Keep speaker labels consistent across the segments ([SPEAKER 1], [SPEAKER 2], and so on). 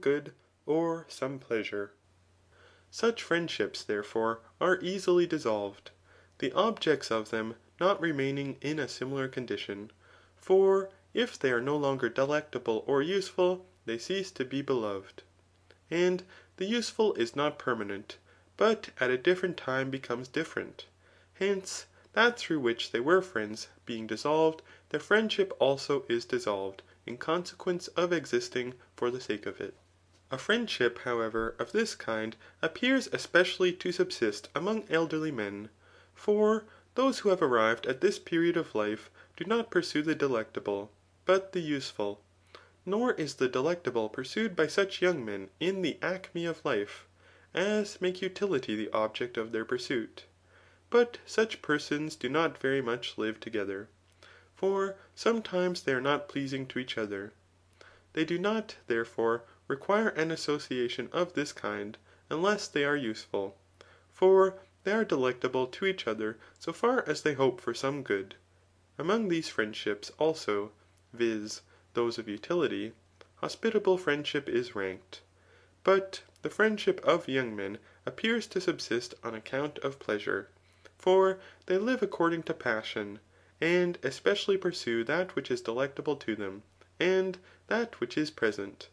[SPEAKER 1] good or some pleasure. Such friendships, therefore, are easily dissolved, the objects of them not remaining in a similar condition. For if they are no longer delectable or useful, they cease to be beloved. And the useful is not permanent, but at a different time becomes different. Hence, that through which they were friends being dissolved, their friendship also is dissolved, in consequence of existing for the sake of it. A friendship, however, of this kind appears especially to subsist among elderly men. For those who have arrived at this period of life do not pursue the delectable, but the useful. Nor is the delectable pursued by such young men in the acme of life, as make utility the object of their pursuit. But such persons do not very much live together. For sometimes they are not pleasing to each other. They do not, therefore, require an association of this kind, unless they are useful. For they are delectable to each other so far as they hope for some good. Among these friendships, also, viz. Those of utility, hospitable friendship is ranked. But the friendship of young men appears to subsist on account of pleasure. For they live according to passion, and especially pursue that which is delectable to them, and that which is present.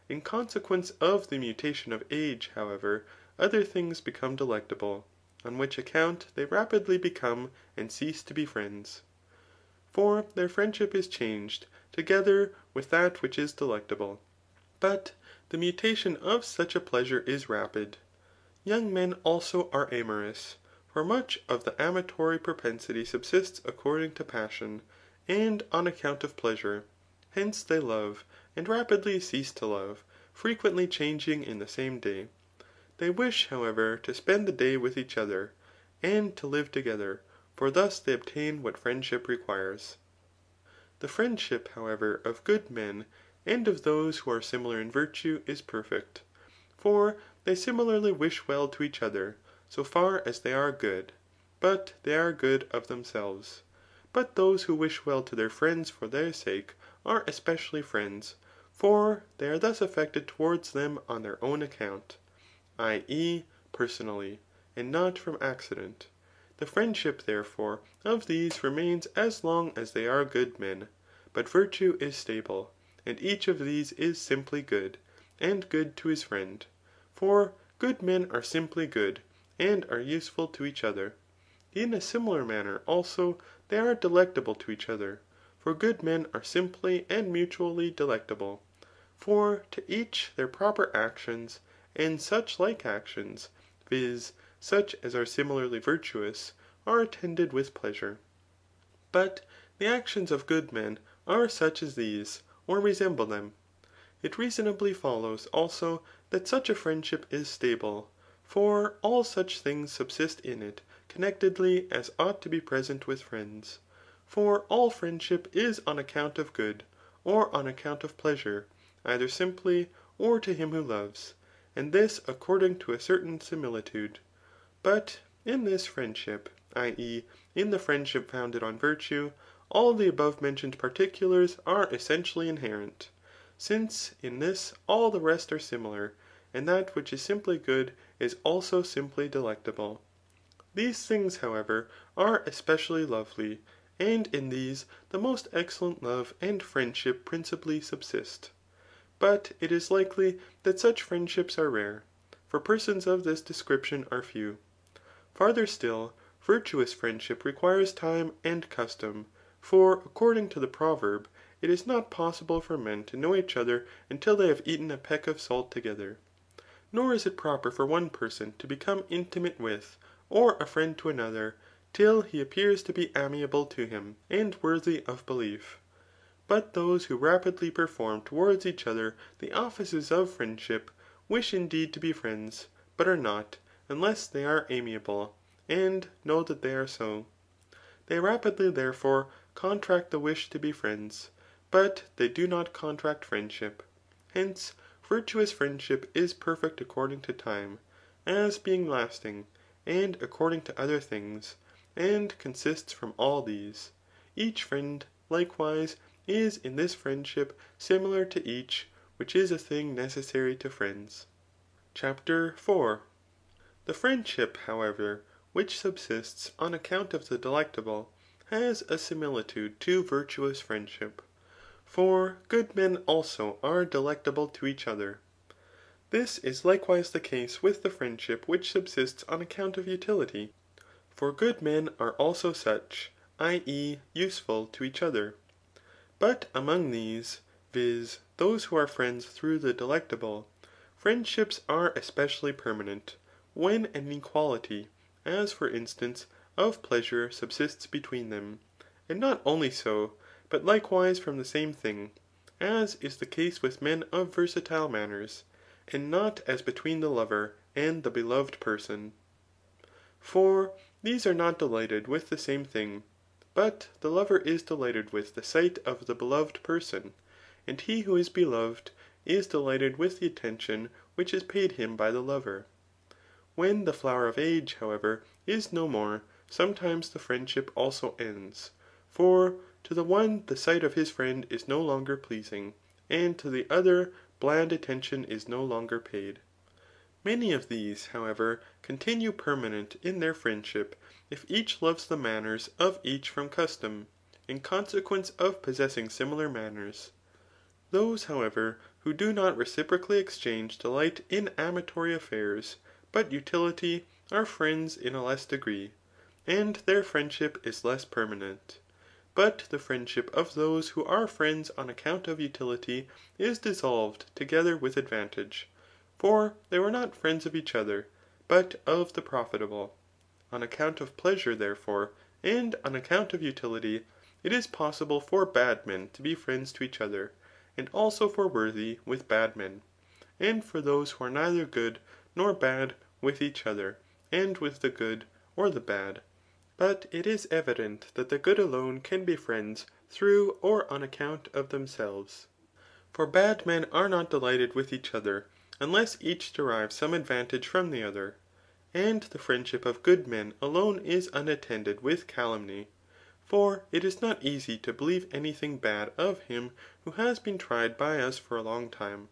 [SPEAKER 1] In consequence of the mutation of age, however, other things become delectable, on which account they rapidly become and cease to be friends. For their friendship is changed, together with that which is delectable. But the mutation of such a pleasure is rapid. Young men also are amorous, for much of the amatory propensity subsists according to passion, and on account of pleasure. Hence they love, and rapidly cease to love, frequently changing in the same day. They wish, however, to spend the day with each other, and to live together, for thus they obtain what friendship requires. The friendship, however, of good men, and of those who are similar in virtue, is perfect. For they similarly wish well to each other, so far as they are good, but they are good of themselves. But those who wish well to their friends for their sake, are especially friends, for they are thus affected towards them on their own account, i.e. personally, and not from accident. The friendship, therefore, of these remains as long as they are good men. But virtue is stable, and each of these is simply good, and good to his friend. For good men are simply good, and are useful to each other. In a similar manner, also, they are delectable to each other. For good men are simply and mutually delectable. For to each their proper actions, and such like actions, viz. Such as are similarly virtuous, are attended with pleasure. But the actions of good men are such as these, or resemble them. It reasonably follows, also, that such a friendship is stable. For all such things subsist in it connectedly as ought to be present with friends. For all friendship is on account of good, or on account of pleasure, either simply, or to him who loves, and this according to a certain similitude. But in this friendship, i.e. in the friendship founded on virtue, all the above mentioned particulars are essentially inherent, since in this all the rest are similar, and that which is simply good is also simply delectable. These things, however, are especially lovely, and in these the most excellent love and friendship principally subsist. But it is likely that such friendships are rare, for persons of this description are few. Farther still, virtuous friendship requires time and custom. For according to the proverb, it is not possible for men to know each other until they have eaten a peck of salt together. Nor is it proper for one person to become intimate with, or a friend to another, till he appears to be amiable to him, and worthy of belief. But those who rapidly perform towards each other the offices of friendship, wish indeed to be friends, but are not, unless they are amiable, and know that they are so. They rapidly, therefore, contract the wish to be friends, but they do not contract friendship. Hence, virtuous friendship is perfect according to time, as being lasting, and according to other things, and consists from all these. Each friend, likewise, is in this friendship similar to each, which is a thing necessary to friends. CHAPTER 4. The friendship, however, which subsists on account of the delectable, has a similitude to virtuous friendship. For good men also are delectable to each other. This is likewise the case with the friendship which subsists on account of utility. For good men are also such, i.e. useful to each other. But among these, viz. Those who are friends through the delectable, friendships are especially permanent, when an equality, as for instance, of pleasure subsists between them, and not only so, but likewise from the same thing, as is the case with men of versatile manners, and not as between the lover and the beloved person. For these are not delighted with the same thing, but the lover is delighted with the sight of the beloved person, and he who is beloved is delighted with the attention which is paid him by the lover. When the flower of age, however, is no more, sometimes the friendship also ends. For to the one the sight of his friend is no longer pleasing, and to the other bland attention is no longer paid. Many of these, however, continue permanent in their friendship, if each loves the manners of each from custom, in consequence of possessing similar manners. Those, however, who do not reciprocally exchange delight in amatory affairs, but utility, are friends in a less degree, and their friendship is less permanent. But the friendship of those who are friends on account of utility is dissolved together with advantage. For they were not friends of each other, but of the profitable. On account of pleasure, therefore, and on account of utility, it is possible for bad men to be friends to each other, and also for worthy with bad men, and for those who are neither good nor bad with each other, and with the good or the bad. But it is evident that the good alone can be friends through or on account of themselves. For bad men are not delighted with each other, unless each derives some advantage from the other. And the friendship of good men alone is unattended with calumny. For it is not easy to believe any thing bad of him who has been tried by us for a long time.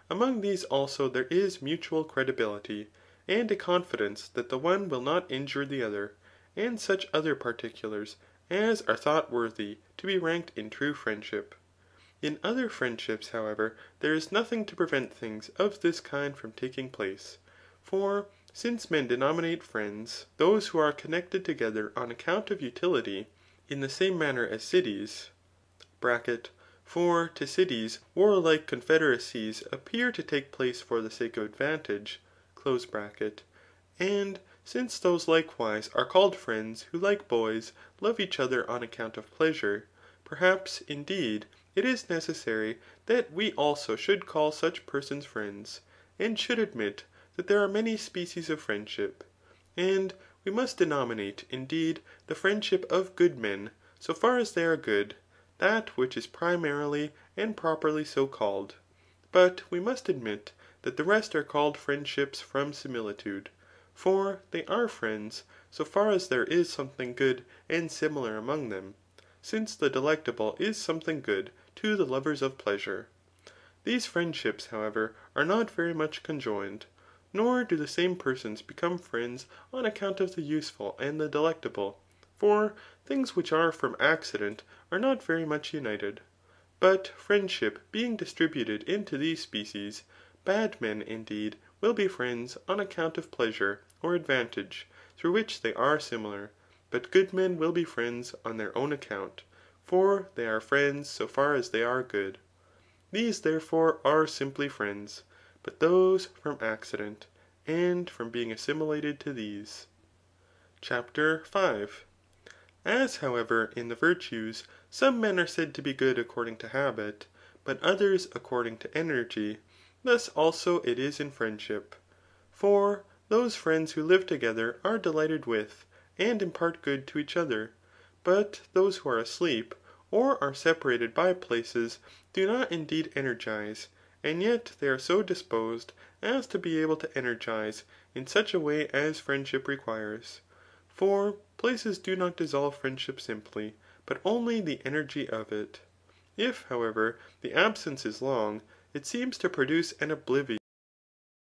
[SPEAKER 1] Among these also there is mutual credibility, and a confidence that the one will not injure the other, and such other particulars as are thought worthy to be ranked in true friendship. In other friendships, however, there is nothing to prevent things of this kind from taking place. For since men denominate friends those who are connected together on account of utility, in the same manner as cities (for to cities warlike confederacies appear to take place for the sake of advantage), and since those likewise are called friends who like boys love each other on account of pleasure, perhaps, indeed, it is necessary that we also should call such persons friends, and should admit that there are many species of friendship. And we must denominate, indeed, the friendship of good men, so far as they are good, that which is primarily and properly so called. But we must admit that the rest are called friendships from similitude. For they are friends, so far as there is something good and similar among them, since the delectable is something good to the lovers of pleasure. These friendships, however, are not very much conjoined, nor do the same persons become friends on account of the useful and the delectable. For things which are from accident are not very much united. But friendship being distributed into these species, bad men, indeed, will be friends on account of pleasure or advantage, through which they are similar, but good men will be friends on their own account, for they are friends so far as they are good. These, therefore, are simply friends, but those from accident, and from being assimilated to these. CHAPTER 5. As, however, in the virtues, some men are said to be good according to habit, but others according to energy, thus also it is in friendship. For those friends who live together are delighted with, and impart good to each other. But those who are asleep, or are separated by places, do not indeed energize, and yet they are so disposed as to be able to energize in such a way as friendship requires. For places do not dissolve friendship simply, but only the energy of it. If, however, the absence is long, it seems to produce an oblivion